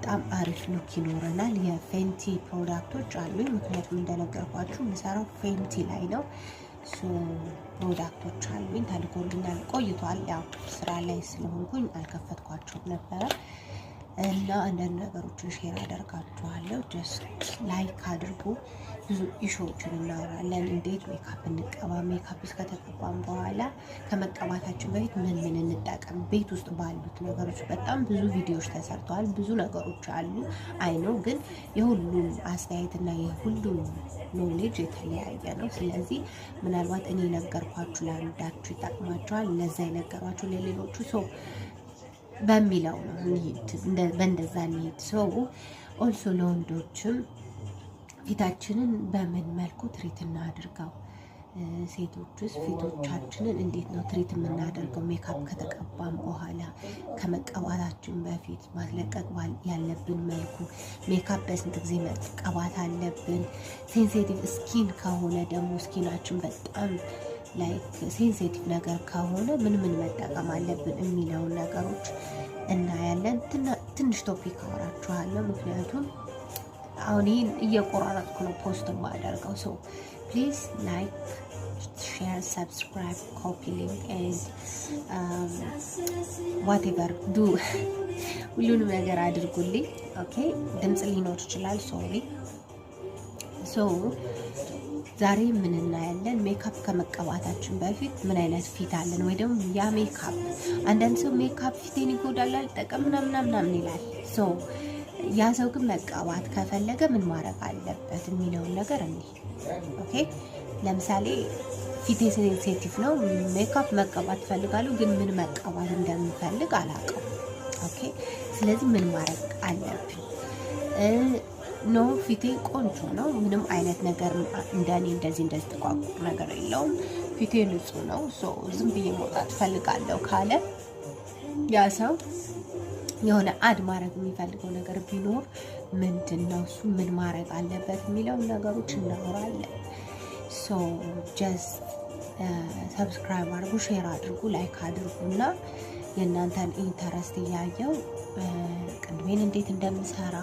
በጣም አሪፍ ሉክ ይኖረናል። የፌንቲ ፕሮዳክቶች አሉ። ምክንያቱም እንደነገርኳችሁ የምሰራው ፌንቲ ላይ ነው። ፕሮዳክቶች አሉኝ ተልኮልኛል ቆይቷል። ያው ስራ ላይ ስለሆንኩኝ አልከፈትኳቸውም ነበረ እና አንዳንድ ነገሮችን ሼር አደርጋችኋለሁ። ጀስት ላይክ አድርጉ። ብዙ ኢሹዎችን እናወራለን። እንዴት ሜካፕ እንቀባ፣ ሜካፕ ከተቀባን በኋላ ከመቀባታችን በፊት ምን እንጠቀም፣ ቤት ውስጥ ባሉት ነገሮች በጣም ብዙ ቪዲዮዎች ተሰርተዋል። ብዙ ነገሮች አሉ አይኖ፣ ግን የሁሉም አስተያየትና የሁሉም ኖሌጅ የተለያየ ነው። ስለዚህ ምናልባት እኔ ነገርኳችሁ ለአንዳችሁ ይጠቅማችኋል፣ ለዛ የነገሯችሁ ለሌሎቹ ሰው በሚለው ነው በእንደዛ እንሂድ። ሰው ኦልሶ ለወንዶችም ፊታችንን በምን መልኩ ትሪት እናድርገው? ሴቶችስ ፊቶቻችንን እንዴት ነው ትሪት የምናደርገው? ሜካፕ ከተቀባን በኋላ ከመቀባታችን በፊት ማስለቀቅ ያለብን መልኩ፣ ሜካፕ በስንት ጊዜ መቀባት አለብን? ሴንሲቲቭ ስኪን ከሆነ ደግሞ ስኪናችን በጣም ላይክ ሴንሲቲቭ ነገር ከሆነ ምን መጠቀም አለብን የሚለውን ነገሮች እናያለን። ትንሽ ቶፒክ አወራችኋለሁ፣ ምክንያቱም አሁን ይህን እየቆራረጥኩ ነው ፖስት ማደርገው። ሶ ፕሊዝ ላይክ፣ ሼር፣ ሰብስክራይብ፣ ኮፒ ሊንክ ኤንድ ዋቴቨር ዱ ሁሉንም ነገር አድርጉልኝ። ኦኬ ድምፅ ሊኖር ይችላል፣ ሶሪ። ሶ ዛሬ ምን እናያለን? ሜካፕ ከመቀባታችን በፊት ምን አይነት ፊት አለን፣ ወይ ደግሞ ያ ሜካፕ አንዳንድ ሰው ሜካፕ ፊቴን ይጎዳል አልጠቀም ምናምን ይላል። ሶ ያ ሰው ግን መቀባት ከፈለገ ምን ማድረግ አለበት የሚለውን ነገር ኦኬ። ለምሳሌ ፊቴ ሴንሲቲቭ ነው፣ ሜካፕ መቀባት ፈልጋለሁ፣ ግን ምን መቀባት እንደምፈልግ አላውቅም። ኦኬ ስለዚህ ምን ማድረግ አለብን? ኖ ፊቴ ቆንጆ ነው፣ ምንም አይነት ነገር እንደኔ እንደዚህ ተቋቁር ነገር የለውም፣ ፊቴ ንጹህ ነው፣ ዝም ብዬ መውጣት ፈልጋለሁ ካለ ያ ሰው የሆነ አድ ማድረግ የሚፈልገው ነገር ቢኖር ምንድን ነው እሱ፣ ምን ማድረግ አለበት የሚለው ነገሮች እናወራለን። ጀስት ሰብስክራይብ አድርጉ፣ ሼር አድርጉ፣ ላይክ አድርጉ እና የእናንተን ኢንተረስት እያየው ቅድሜን እንዴት እንደምሰራ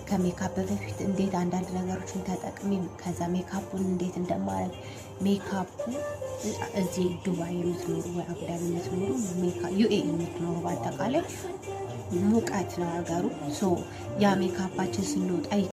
ከሜካፕ በፊት እንዴት አንዳንድ ነገሮችን ተጠቅሜ ከዛ ሜካፑን እንዴት እንደማረግ ሜካፑ እዚህ ዱባይ የምትኖሩ ወይ አቡዳቢ የምትኖሩ ዩኤኢ የምትኖሩ በአጠቃላይ ሙቀት ነው ሀገሩ። ያ ሜካፓችን ስንወጣ